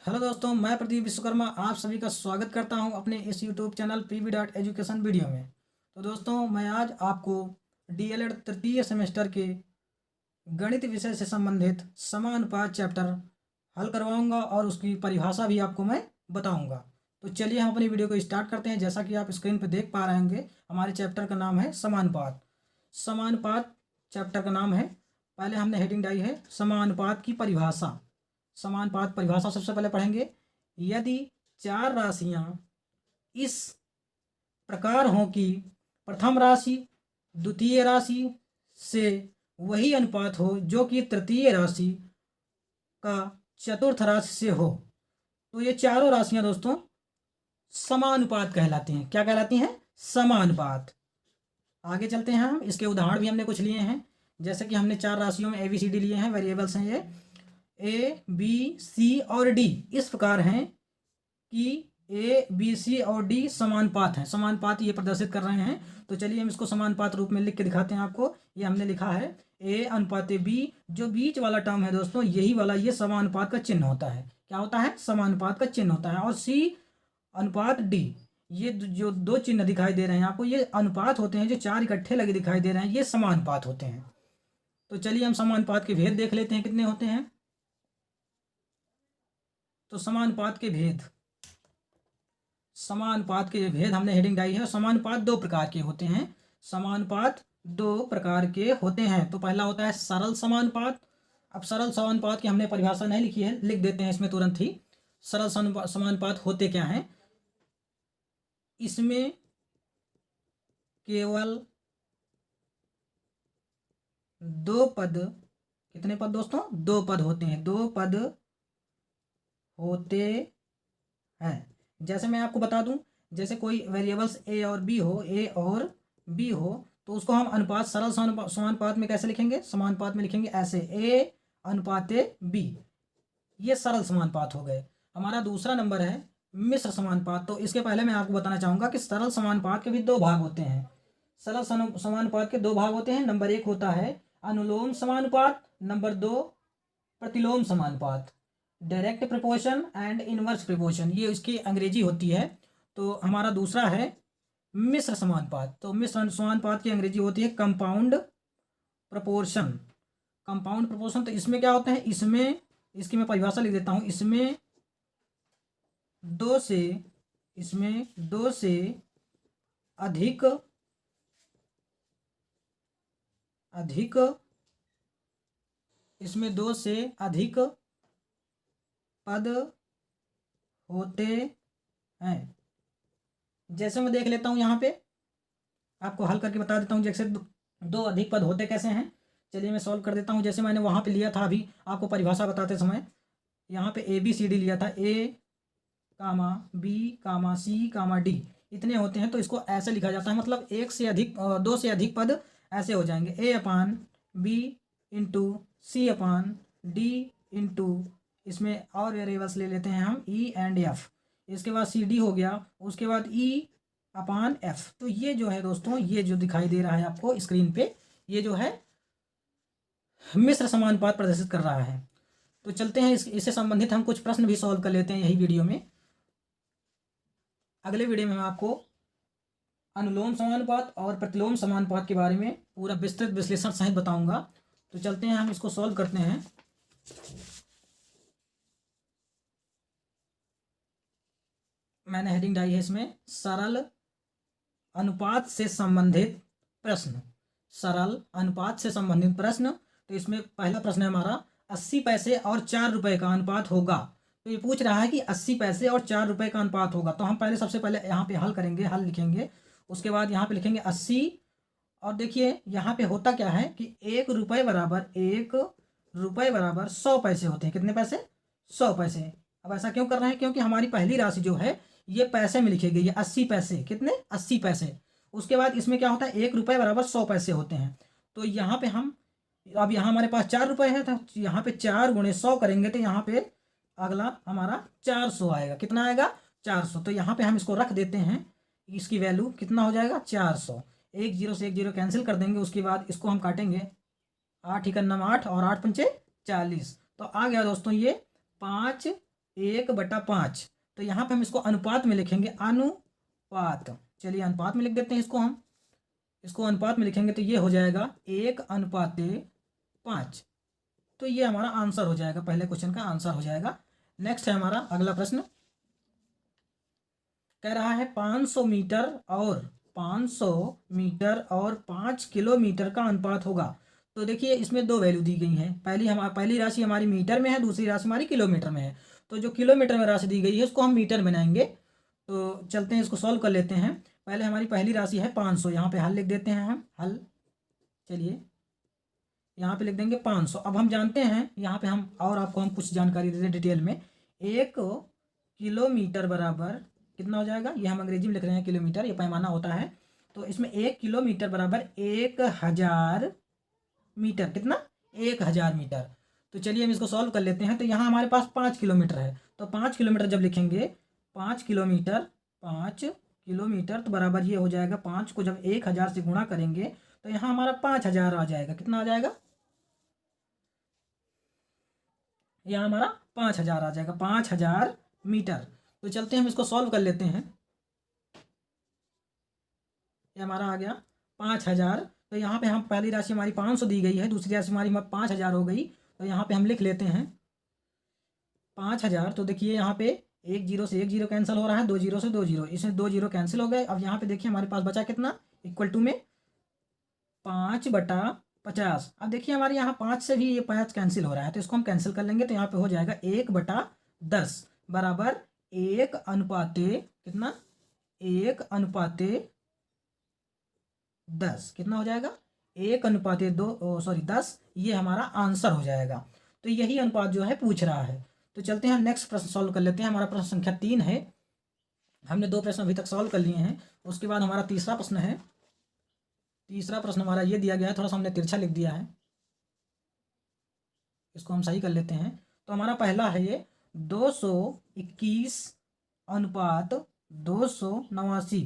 Hello दोस्तों, मैं प्रदीप विश्वकर्मा आप सभी का स्वागत करता हूं अपने इस यूट्यूब चैनल pv.education वीडियो में। तो दोस्तों, मैं आज आपको डीएलएड तृतीय सेमेस्टर के गणित विषय से संबंधित समानुपात चैप्टर हल करवाऊंगा और उसकी परिभाषा भी आपको मैं बताऊंगा। तो चलिए हम अपनी वीडियो को स्टार्ट करते हैं। जैसा कि आप स्क्रीन पर देख पा रहे होंगे, हमारे चैप्टर का नाम है समानुपात। समानुपात चैप्टर का नाम है। पहले हमने हेडिंग डाली है समानुपात की परिभाषा। समानुपात परिभाषा सबसे पहले पढ़ेंगे। यदि चार राशियां इस प्रकार हों कि प्रथम राशि द्वितीय राशि से वही अनुपात हो जो कि तृतीय राशि का चतुर्थ राशि से हो, तो ये चारों राशियां दोस्तों समानुपात कहलाती हैं। क्या कहलाती हैं? समानुपात। आगे चलते हैं हम। इसके उदाहरण भी हमने कुछ लिए हैं। जैसे कि हमने चार राशियों में ABCD लिए हैं, वेरिएबल्स हैं ये A, B, C और D इस प्रकार हैं कि A, B, C और D समानुपात हैं। समानुपात ये प्रदर्शित कर रहे हैं। तो चलिए हम इसको समानुपात रूप में लिख के दिखाते हैं आपको। ये हमने लिखा है A अनुपात B। जो बीच वाला टर्म है दोस्तों, यही वाला ये समानुपात का चिन्ह होता है। क्या होता है? समानुपात का चिन्ह होता है। और C अनुपात D, ये जो दो चिन्ह दिखाई दे रहे हैं आपको, ये अनुपात होते हैं। जो चार इकट्ठे लगे दिखाई दे रहे हैं, ये समानुपात होते हैं। तो चलिए हम समानुपात के भेद देख लेते हैं कितने होते हैं। तो समानुपात के भेद हमने हेडिंग डाली है। समानुपात दो प्रकार के होते हैं। समानुपात दो प्रकार के होते हैं। तो पहला होता है सरल समानुपात। अब सरल समानुपात की हमने परिभाषा नहीं लिखी है, लिख देते हैं इसमें तुरंत ही। सरल समानुपात होते क्या हैं? इसमें केवल दो पद, कितने पद दोस्तों? दो पद होते हैं। दो पद होते हैं। जैसे मैं आपको बता दूं, जैसे कोई वेरिएबल्स A और B हो, तो उसको हम अनुपात सरल समानुपात में कैसे लिखेंगे? समानुपात में लिखेंगे ऐसे A अनुपात B। ये सरल समानुपात हो गए। हमारा दूसरा नंबर है मिश्र समानुपात। तो इसके पहले मैं आपको बताना चाहूंगा कि सरल समानुपात के भी दो भाग होते हैं। सरल समानुपात के दो भाग होते हैं। नंबर एक होता है अनुलोम समानुपात, नंबर दो प्रतिलोम समानुपात। Direct proportion and inverse proportion, ये उसकी अंग्रेजी होती है। तो हमारा दूसरा है मिश्र समानुपात। तो मिश्र समानुपात की अंग्रेजी होती है कंपाउंड प्रोपोर्शन। कंपाउंड प्रोपोर्शन, तो इसमें क्या होता है? इसमें इसकी मैं परिभाषा लिख देता हूं। इसमें दो से अधिक इसमें दो से अधिक पद होते हैं। जैसे मैं देख लेता हूं, यहाँ पे आपको हल करके बता देता हूं। जैसे दो अधिक पद होते कैसे हैं, चलिए मैं सॉल्व कर देता हूं। जैसे मैंने वहां पे लिया था अभी आपको परिभाषा बताते समय, यहाँ पे ABCD लिया था। A, B, C, D इतने होते हैं। तो इसको ऐसे लिखा जाता है, मतलब एक से अधिक दो से अधिक पद ऐसे हो जाएंगे। A/B/C/D इसमें और वेरिएबल्स ले लेते हैं हम E एंड F। इसके बाद CD हो गया, उसके बाद E/F। तो ये जो है दोस्तों, ये जो दिखाई दे रहा है आपको स्क्रीन पे, ये जो है मिश्र समानुपात प्रदर्शित कर रहा है। तो चलते हैं इससे संबंधित हम कुछ प्रश्न भी सॉल्व कर लेते हैं यही वीडियो में। अगले वीडियो में मैं आपको अनुलोम समानुपात और प्रतिलोम समानुपात के बारे में पूरा विस्तृत विश्लेषण सहित बताऊंगा। तो चलते हैं हम इसको सॉल्व करते हैं। मैंने हेडिंग डाली है इसमें सरल अनुपात से संबंधित प्रश्न। सरल अनुपात से संबंधित प्रश्न। तो इसमें पहला प्रश्न है हमारा, 80 पैसे और 4 रुपए का अनुपात होगा। तो ये पूछ रहा है कि 80 पैसे और 4 रुपए का अनुपात होगा। तो हम सबसे पहले यहाँ पे हल करेंगे, हल लिखेंगे। उसके बाद यहाँ पे लिखेंगे 80। और देखिए यहाँ पे होता क्या है कि 1 रुपये बराबर 100 पैसे होते हैं। कितने पैसे? 100 पैसे। अब ऐसा क्यों कर रहे हैं? क्योंकि हमारी पहली राशि जो है ये पैसे में लिखी गई है, 80 पैसे। कितने? 80 पैसे। उसके बाद इसमें क्या होता है? 1 रुपये बराबर 100 पैसे होते हैं। तो यहाँ पे हम, अब यहाँ हमारे पास 4 रुपये है, तो यहाँ पे 4 गुणे 100 करेंगे तो यहाँ पे अगला हमारा 400 आएगा। कितना आएगा? 400। तो यहाँ पे हम इसको रख देते हैं। इसकी वैल्यू कितना हो जाएगा? 400। एक जीरो से एक जीरो कैंसिल कर देंगे। उसके बाद इसको हम काटेंगे, 8 × 9 = 8 और 8 × 5 = 40। तो आ गया दोस्तों ये 5 1/5। तो यहाँ पे हम इसको अनुपात में लिखेंगे, अनुपात। चलिए अनुपात में लिख देते हैं इसको हम। इसको अनुपात में लिखेंगे तो ये हो जाएगा 1/5। तो ये हमारा आंसर हो जाएगा, पहले क्वेश्चन का आंसर हो जाएगा। नेक्स्ट है हमारा अगला प्रश्न। कह रहा है 500 मीटर और 5 किलोमीटर का अनुपात होगा। तो देखिए इसमें दो वैल्यू दी गई हैं। पहली राशि हमारी मीटर में है, दूसरी राशि हमारी किलोमीटर में है। तो जो किलोमीटर में राशि दी गई है उसको हम मीटर बनाएंगे। तो चलते हैं इसको सॉल्व कर लेते हैं। पहले हमारी पहली राशि है 500, यहाँ पे हल लिख देते हैं हम, हल। चलिए यहाँ पे लिख देंगे 500। अब हम जानते हैं यहाँ पे हम, और आपको हम कुछ जानकारी देते हैं डिटेल में। 1 किलोमीटर बराबर कितना हो जाएगा, ये हम अंग्रेजी में लिख रहे हैं किलोमीटर, ये पैमाना होता है। तो इसमें 1 किलोमीटर बराबर 1000 मीटर। कितना, 1000 मीटर। तो चलिए हम इसको सॉल्व कर लेते हैं। तो यहाँ हमारे पास 5 किलोमीटर है, तो 5 किलोमीटर जब लिखेंगे, 5 किलोमीटर तो बराबर ये हो जाएगा, 5 को जब 1000 से गुणा करेंगे तो यहाँ हमारा 5000 आ जाएगा। कितना आ जाएगा, यहाँ हमारा 5000 आ जाएगा, 5000 मीटर। तो चलते हैं हम इसको सॉल्व कर लेते हैं। ये हमारा आ गया 5000। तो यहाँ पे हम, पहली राशि हमारी 500 दी गई है, दूसरी राशि हमारी 5000 हो गई। तो यहाँ पे हम लिख लेते हैं 5000। तो देखिए यहाँ पे 1 जीरो से 1 जीरो कैंसिल हो रहा है, 2 जीरो से 2 जीरो, इसमें 2 जीरो कैंसिल हो गए। अब यहाँ पे देखिए हमारे पास बचा कितना, इक्वल टू में 5/50। अब देखिए हमारे यहाँ 5 से भी ये 5 कैंसिल हो रहा है, तो इसको हम कैंसिल कर लेंगे। तो यहाँ पे हो जाएगा 1/10 बराबर 1/, कितना, 1/10। कितना हो जाएगा, 1/10। ये हमारा आंसर हो जाएगा। तो यही अनुपात जो है पूछ रहा है। तो चलते हैं नेक्स्ट प्रश्न सॉल्व कर लेते हैं। हमारा प्रश्न संख्या 3 है। हमने 2 प्रश्न अभी तक सॉल्व कर लिए हैं। उसके बाद हमारा तीसरा प्रश्न है। तीसरा प्रश्न हमारा ये दिया गया है, थोड़ा सा हमने तिरछा लिख दिया है, इसको हम सही कर लेते हैं। तो हमारा पहला है ये 221/289।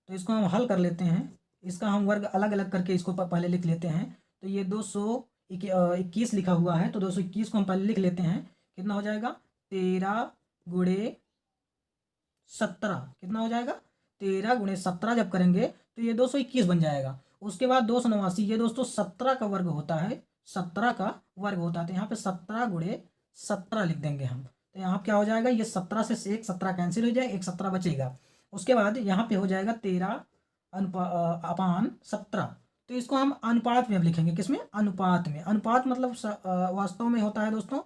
तो इसको हम हल कर लेते हैं। इसका हम वर्ग अलग अलग करके इसको पहले लिख लेते हैं। तो ये 221 लिखा हुआ है, तो 221 को हम पहले लिख लेते हैं। कितना हो जाएगा, 13 गुणे 17। कितना हो जाएगा, 13 गुणे 17 जब करेंगे तो ये 221 बन जाएगा। उसके बाद 289, ये दोस्तों 17 का वर्ग होता है, 17 का वर्ग होता है। तो यहाँ पे 17 गुणे 17 लिख देंगे हम। तो यहाँ क्या हो जाएगा, ये 17 से एक 17 कैंसिल हो जाएगा, एक 17 बचेगा। उसके बाद यहाँ पे हो जाएगा 13 अपान 17। तो इसको हम अनुपात में अब लिखेंगे, किसमें, अनुपात में। अनुपात मतलब वास्तव में होता है दोस्तों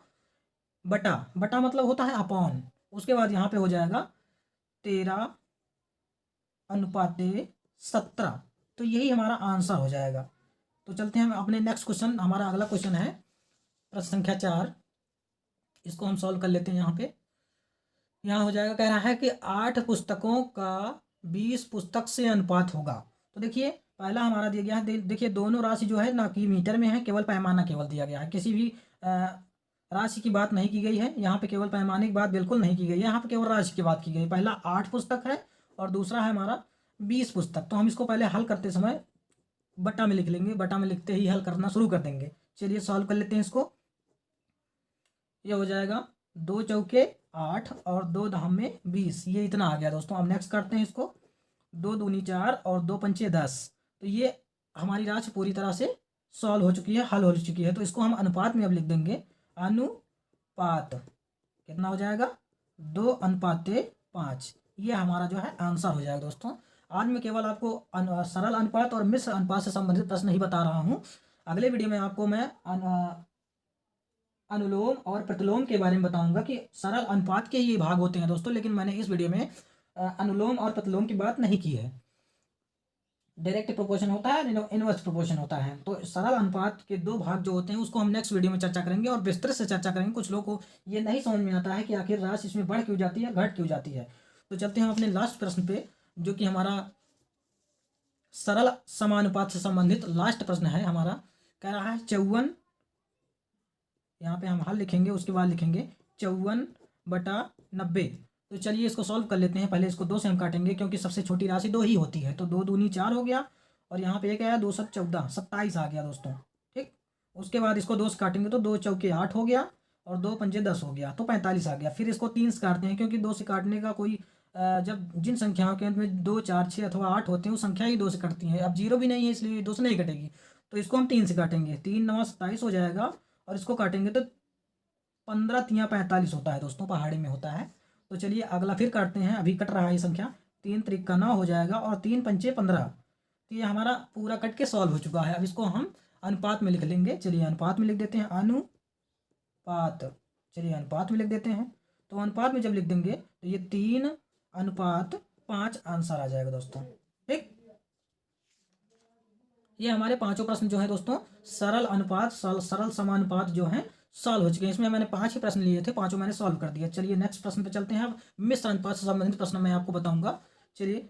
बटा, बटा मतलब होता है अपॉन। उसके बाद यहाँ पे हो जाएगा 13/17। तो यही हमारा आंसर हो जाएगा। तो चलते हैं हम अपने नेक्स्ट क्वेश्चन। हमारा अगला क्वेश्चन है प्रश्न संख्या 4। इसको हम सॉल्व कर लेते हैं। यहाँ पे यहाँ हो जाएगा, कह रहा है कि 8 पुस्तकों का 20 पुस्तक से अनुपात होगा। तो देखिए पहला हमारा दिया गया है, देखिए दोनों राशि जो है ना कि मीटर में है, केवल पैमाना केवल दिया गया है, किसी भी राशि की बात नहीं की गई है। यहाँ पे केवल पैमाने की बात बिल्कुल नहीं की गई है, यहाँ पे केवल राशि की बात की गई। पहला 8 पुस्तक है और दूसरा है हमारा 20 पुस्तक। तो हम इसको पहले हल करते समय बटा में लिख लेंगे, बटा में लिखते ही हल करना शुरू कर देंगे। चलिए सॉल्व कर लेते हैं इसको। ये हो जाएगा 2 चौके 8 और 2 धाम में 20, ये इतना आ गया दोस्तों। अब नेक्स्ट करते हैं इसको। 2 दूनी 4 और 2 पंचे 10। तो ये हमारी राशि पूरी तरह से सॉल्व हो चुकी है, हल हो चुकी है। तो इसको हम अनुपात में अब लिख देंगे, अनुपात। कितना हो जाएगा, 2/5। ये हमारा जो है आंसर हो जाएगा दोस्तों। आज मैं केवल आपको सरल अनुपात और मिश्र अनुपात से संबंधित प्रश्न ही बता रहा हूँ। अगले वीडियो में आपको मैं अनुलोम और प्रतिलोम के बारे में बताऊंगा कि सरल अनुपात के ही भाग होते हैं दोस्तों। लेकिन मैंने इस वीडियो में अनुलोम और प्रतिलोम की बात नहीं की है। डायरेक्ट प्रोपोर्शन होता है, इनवर्स प्रोपोर्शन होता है। तो सरल अनुपात के 2 भाग जो होते हैं उसको हम नेक्स्ट वीडियो में चर्चा करेंगे और विस्तृत से चर्चा करेंगे। कुछ लोगों को ये नहीं समझ में आता है कि आखिर राशि इसमें बढ़ क्यों जाती है, घट क्यों जाती है। तो चलते हैं अपने लास्ट प्रश्न पे, जो कि हमारा सरल समानुपात से संबंधित लास्ट प्रश्न है हमारा। कह रहा है 54, यहाँ पे हम हल लिखेंगे, उसके बाद लिखेंगे 54/90। तो चलिए इसको सॉल्व कर लेते हैं। पहले इसको 2 से हम काटेंगे क्योंकि सबसे छोटी राशि 2 ही होती है। तो 2 दूनी 4 हो गया और यहाँ पे एक आया 2 7 14, 27 आ गया दोस्तों। ठीक, उसके बाद इसको 2 से काटेंगे तो 2 चौके 8 हो गया और 2 पंजे 10 हो गया, तो 45 आ गया। फिर इसको 3 से काटते हैं, क्योंकि 2 से काटने का कोई जब जिन संख्याओं के अंत में 2, 4, 6 अथवा 8 होते हैं, वो संख्या ही 2 से कटती है। अब जीरो भी नहीं है, इसलिए 2 से नहीं कटेगी, तो इसको हम 3 से काटेंगे। 3 9 27 हो जाएगा, और इसको काटेंगे तो 15 तियाँ 45 होता है दोस्तों, पहाड़ी में होता है। तो चलिए अगला फिर काटते हैं, अभी कट रहा है ये संख्या। 3 त्रिक 9 हो जाएगा, और 3 पंचे 15। तो ये हमारा पूरा कट के सॉल्व हो चुका है। अब इसको हम अनुपात में लिख लेंगे। चलिए अनुपात में लिख देते हैं, अनुपात। चलिए अनुपात में लिख देते हैं। तो अनुपात में जब लिख देंगे तो ये 3:5 आंसर आ जाएगा दोस्तों। ठीक, ये हमारे पांचों प्रश्न जो है दोस्तों, सरल अनुपात सरल समानुपात जो है सॉल्व हो चुके हैं। इसमें मैंने 5 ही प्रश्न लिए थे, पांचों मैंने सॉल्व कर दिया। चलिए नेक्स्ट प्रश्न पे चलते हैं। अब मिश्र अनुपात से संबंधित प्रश्न मैं आपको बताऊंगा। चलिए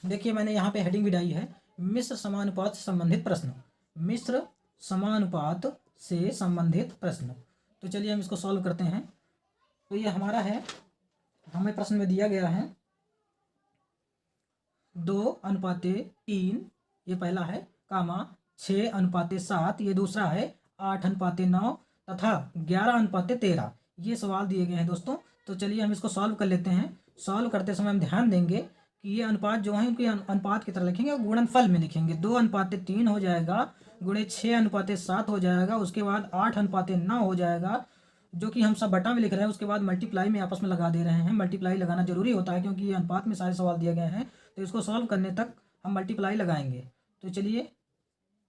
देखिए, मैंने यहाँ पे हेडिंग भी डाली है, मिश्र समानुपात से संबंधित प्रश्न। मिश्र समानुपात से संबंधित प्रश्न। तो चलिए हम इसको सॉल्व करते हैं। तो ये हमारा है, हमें प्रश्न में दिया गया है 2:3, ये पहला है, कामा 6:7, ये दूसरा है, 8:9 तथा 11:13। ये सवाल दिए गए हैं दोस्तों। तो चलिए हम इसको सॉल्व कर लेते हैं। सॉल्व करते समय हम ध्यान देंगे कि ये अनुपात जो है उनके अनुपात की तरह लिखेंगे और गुणनफल में लिखेंगे। 2:3 हो जाएगा, गुणे 6:7 हो जाएगा, उसके बाद 8:9 हो जाएगा, जो कि हम सब बटा में लिख रहे हैं। उसके बाद मल्टीप्लाई में आपस में लगा दे रहे हैं। मल्टीप्लाई लगाना जरूरी होता है, क्योंकि ये अनुपात में सारे सवाल दिए गए हैं, तो इसको सॉल्व करने तक हम मल्टीप्लाई लगाएंगे। तो चलिए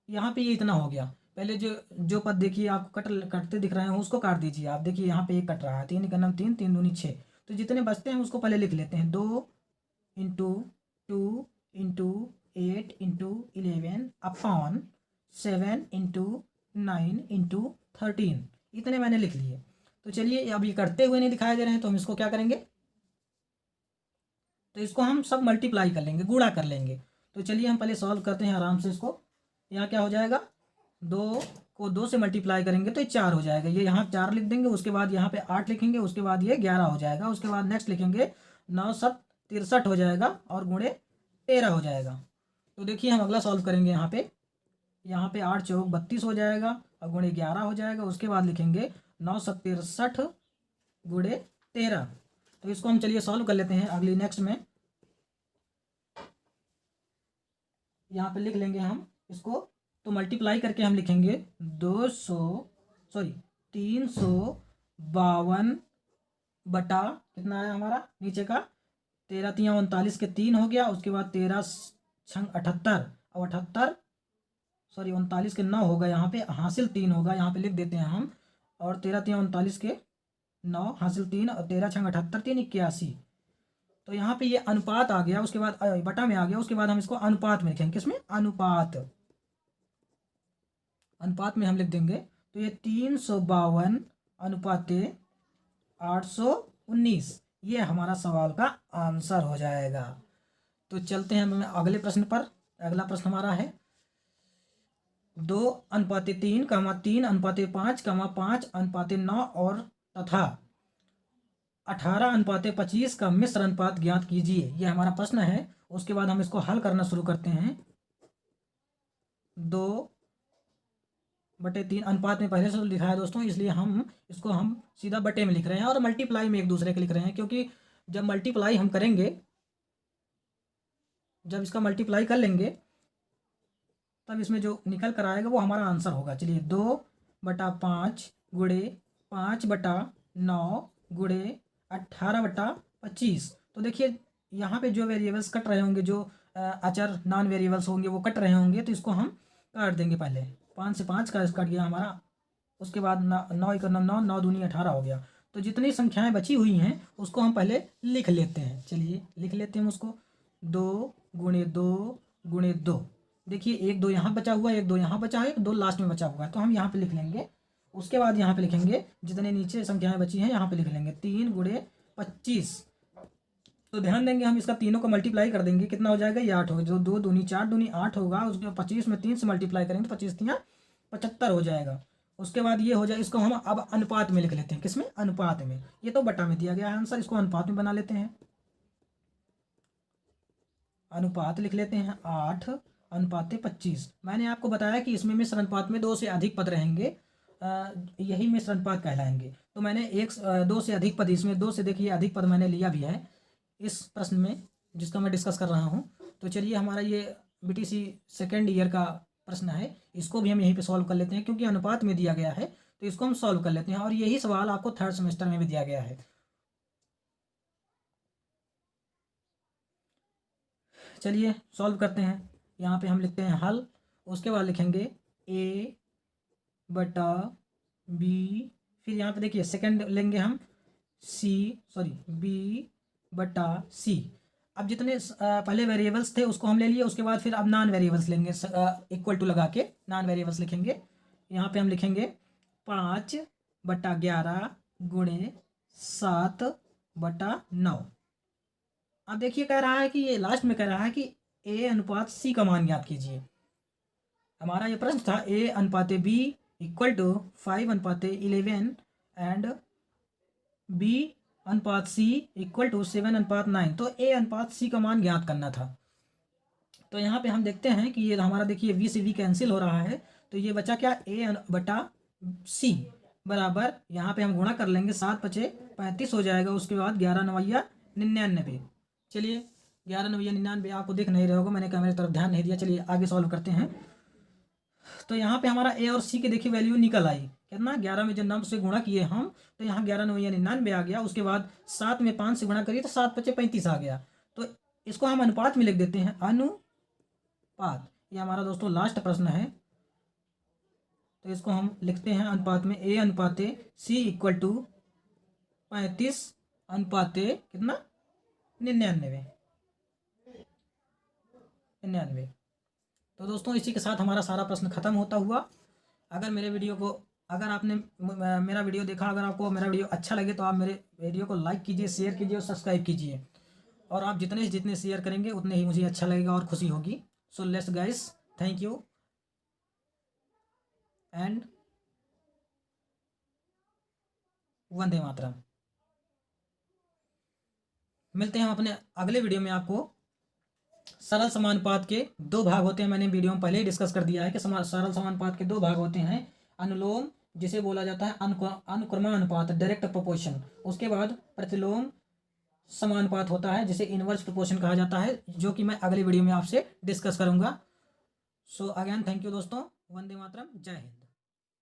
यहाँ पे ये इतना हो गया। पहले जो जो पद देखिए आपको कटते दिख रहे हैं, उसको काट दीजिए आप। देखिए यहाँ पे एक कट रहा है, 3 का नाम 3, 3 दूनी 6। तो जितने बचते हैं उसको पहले लिख लेते हैं। 2 into 2 into 8 into 11 upon 7 into 9 into 13। इतने मैंने लिख लिए। तो चलिए अब ये करते हुए नहीं दिखाई दे रहे हैं, तो हम इसको क्या करेंगे, तो इसको हम सब मल्टीप्लाई कर लेंगे, गुणा कर लेंगे। तो चलिए हम पहले सॉल्व करते हैं आराम से इसको। यहाँ क्या हो जाएगा, 2 को 2 से मल्टीप्लाई करेंगे तो ये 4 हो जाएगा। ये यहाँ 4 लिख देंगे, उसके बाद यहाँ पे 8 लिखेंगे, उसके बाद ये 11 हो जाएगा। उसके बाद नेक्स्ट लिखेंगे 9 7 63 हो जाएगा, और गुणे 13 हो जाएगा। तो देखिए हम अगला सॉल्व करेंगे। यहाँ पे 8 चौक 32 हो जाएगा, और गुणे 11 हो जाएगा। उसके बाद लिखेंगे 9 7 63 गुणे 13। तो इसको हम चलिए सॉल्व कर लेते हैं अगली नेक्स्ट में। यहाँ पे लिख लेंगे हम इसको। तो मल्टीप्लाई करके हम लिखेंगे 352 बटा कितना आया हमारा नीचे का, 13 तियाँ 39 के 3 हो गया। उसके बाद 13 छंग 78, और 39 के 9 होगा, यहाँ पे हासिल 3 होगा, यहाँ पे लिख देते हैं हम। और 13 तियाँ 39 के 9 हासिल 3, और 13 छंग 78, 3 81। तो यहाँ पे ये अनुपात आ गया, उसके बाद बटा में आ गया। उसके बाद हम इसको अनुपात में लिखेंगे, किसमें, अनुपात में हम लिख देंगे। तो ये 352 अनुपात 819, ये हमारा सवाल का आंसर हो जाएगा। तो चलते हैं हम अगले प्रश्न पर। अगला प्रश्न हमारा है 2:3, 3:5, 5:9 और तथा 18:25 का मिश्र अनुपात ज्ञात कीजिए। ये हमारा प्रश्न है। उसके बाद हम इसको हल करना शुरू करते हैं। 2/3 अनुपात में पहले से लिखा है दोस्तों, इसलिए हम इसको सीधा बटे में लिख रहे हैं, और मल्टीप्लाई में एक दूसरे के लिख रहे हैं, क्योंकि जब मल्टीप्लाई हम करेंगे, जब इसका मल्टीप्लाई कर लेंगे, तब इसमें जो निकल कर आएगा वो हमारा आंसर होगा। चलिए 2/5 गुणे 5/9 गुणे 18/25। तो देखिए यहाँ पे जो वेरिएबल्स कट रहे होंगे, जो अचर नॉन वेरिएबल्स होंगे, वो कट रहे होंगे, तो इसको हम काट देंगे। पहले 5 से 5 का कट गया हमारा। उसके बाद 9 1 9 9 दूनी 18 हो गया। तो जितनी संख्याएं बची हुई हैं उसको हम पहले लिख लेते हैं। चलिए लिख लेते हैं उसको। 2 गुणे 2 गुणे 2। देखिए 1 2 यहाँ बचा हुआ है, 1 2 यहाँ बचा है, 1 2 लास्ट में बचा हुआ है, तो हम यहाँ पे लिख लेंगे। उसके बाद यहाँ पे लिखेंगे जितने नीचे संख्याएं बची हैं, यहाँ पे लिख लेंगे 3 गुणे 25। तो ध्यान देंगे, हम इसका तीनों को मल्टीप्लाई कर देंगे, कितना हो जाएगा, ये 8 होगा। जो 2 दूनी 4 दूनी 8 होगा, उसके 25 में 3 से मल्टीप्लाई करेंगे तो 25 तियाँ 75 हो जाएगा। उसके बाद ये हो जाए, इसको हम अब अनुपात में लिख लेते हैं। किसमें, अनुपात में। ये तो बटा में दिया गया है आंसर, इसको अनुपात में बना लेते हैं। अनुपात लिख लेते हैं 8/25। मैंने आपको बताया कि इसमें मिश्र अनुपात में 2 से अधिक पद रहेंगे, यही मिश्र अनुपात कहलाएंगे। तो मैंने 2 से अधिक पद, इसमें 2 से देखिए अधिक पद मैंने लिया भी है इस प्रश्न में जिसका मैं डिस्कस कर रहा हूँ। तो चलिए हमारा ये बीटीसी सेकेंड ईयर का प्रश्न है, इसको भी हम यहीं पे सॉल्व कर लेते हैं क्योंकि अनुपात में दिया गया है, तो इसको हम सॉल्व कर लेते हैं। और यही सवाल आपको थर्ड सेमेस्टर में भी दिया गया है। चलिए सॉल्व करते हैं। यहाँ पे हम लिखते हैं हल, उसके बाद लिखेंगे a बटा b, फिर यहाँ पे देखिए सेकंड लेंगे हम b बटा c। अब जितने पहले वेरिएबल्स थे उसको हम ले लिए, उसके बाद फिर अब नॉन वेरिएबल्स लेंगे, इक्वल टू लगा के नॉन वेरिएबल्स लिखेंगे। यहाँ पे हम लिखेंगे 5 बटा 11 गुणे 7 बटा 9। अब देखिए कह रहा है कि ये लास्ट में कह रहा है कि a अनुपात c का मान ज्ञात कीजिए। हमारा ये प्रश्न था a अनुपात b इक्वल टू 5 अनुपात 11 एंड b अनुपात c इक्वल टू 7 अनुपात 9। तो a अनुपात c का मान ज्ञात करना था। तो यहाँ पे हम देखते हैं कि ये हमारा देखिए v से v कैंसिल हो रहा है, तो ये बचा क्या a बटा c बराबर, यहाँ पे हम गुणा कर लेंगे, 7 पचे 35 हो जाएगा, उसके बाद 11 नवैया 99। चलिए 11 नवैया 99 आपको दिख नहीं रहा होगा, मैंने कैमरे तरफ ध्यान नहीं दिया। चलिए आगे सॉल्व करते हैं। तो यहाँ पे हमारा ए और सी की देखिए वैल्यू निकल आई कितना, 11 में जब 9 से गुणा किए हम तो यहाँ 11 नवैया 99 आ गया। उसके बाद 7 में 5 से गुणा करिए तो 7 पचे 35 आ गया। तो इसको हम अनुपात में लिख देते हैं, अनुपात। ये हमारा दोस्तों लास्ट प्रश्न है, तो इसको हम लिखते हैं अनुपात में a अनुपात c इक्वल टू 35 अनुपात कितना 99। तो दोस्तों इसी के साथ हमारा सारा प्रश्न खत्म होता हुआ। अगर आपने मेरा वीडियो देखा, अगर आपको मेरा वीडियो अच्छा लगे तो आप मेरे वीडियो को लाइक कीजिए, शेयर कीजिए और सब्सक्राइब कीजिए। और आप जितने जितने शेयर करेंगे उतने ही मुझे अच्छा लगेगा और खुशी होगी। So let's guys, thank you and Vande Mataram. मिलते हैं हम अपने अगले वीडियो में। आपको सरल समानुपात के 2 भाग होते हैं, मैंने वीडियो में पहले ही डिस्कस कर दिया है कि सरल समानुपात के 2 भाग होते हैं। अनुलोम जिसे बोला जाता है अनुक्रमानुपात, डायरेक्ट प्रोपोर्शन। उसके बाद प्रतिलोम समानुपात होता है जिसे इनवर्स प्रोपोर्शन कहा जाता है, जो कि मैं अगले वीडियो में आपसे डिस्कस करूंगा। सो अगेन थैंक यू दोस्तों, वंदे मातरम, जय हिंद।